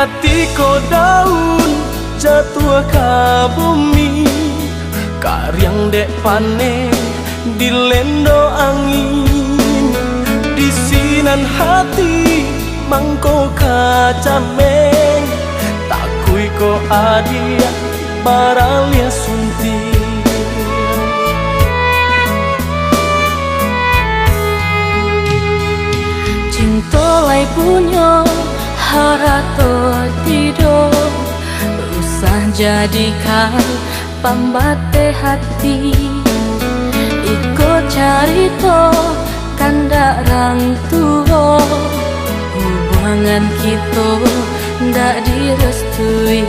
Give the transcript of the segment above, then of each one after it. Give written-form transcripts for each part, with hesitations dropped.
Katiko daun jatuh ke bumi, karyang dek panen dilendo angin. Di sinan hati mangko kacameng, takui ko adia baralia sunti. Cinta lai punya harato tidur, usah jadikan pambate hati. Ikut carito kandak rang tua, hubungan kita ndak direstui.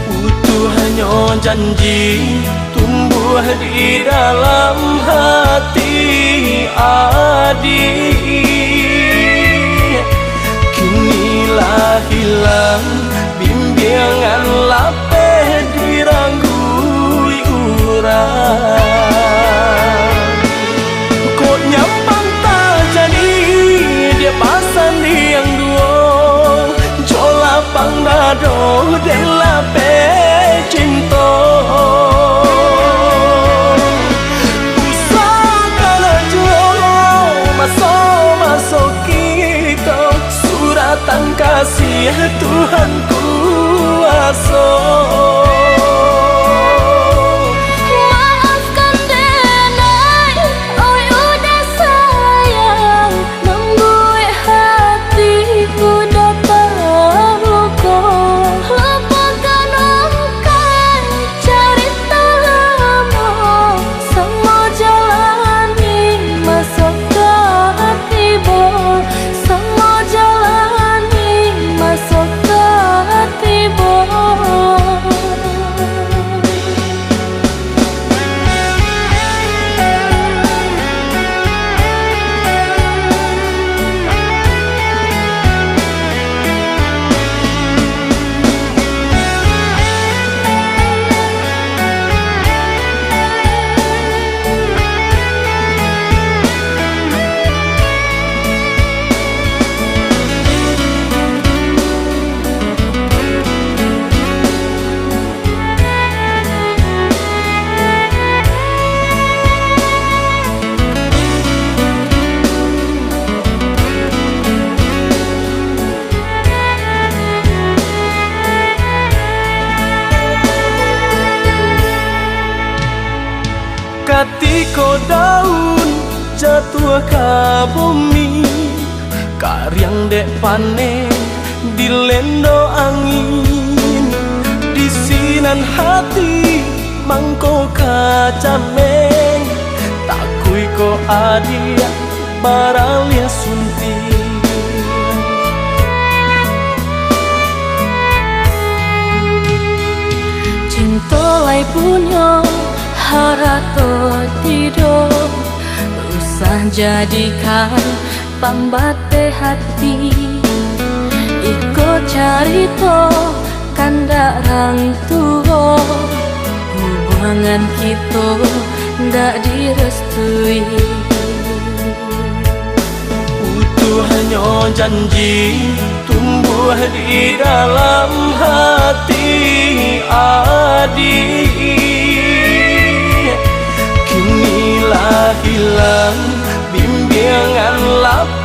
Utuh hanya janji tumbuh di dalam hati adik. Kinilah hilang bimbingan lapeh diranggui urang. Kok nyampang tak jadi dia pasan yang dua, jola pang dado dan lapeh cinta. Suratan kasih Tuhan kuasa. Maafkan denai, oi udah sayang, membuat hatiku dapat luka. Lupakan ungkai cerita lama, semua jalani masa tiba. Semua jalani masa tiba. Katiko daun jatuh ke bumi, karyang dek panen dilendo angin. Di sinan hati mangko kacameng, takui ko adia baralia sunti. Cinta lai punya harato tidur, usah jadikan pambate hati. Ikut carito kandak rang tua, hubungan kita ndak direstui. Utuh hanya janji tumbuh di dalam hati adik. Kinilah hilang bimbingan lapeh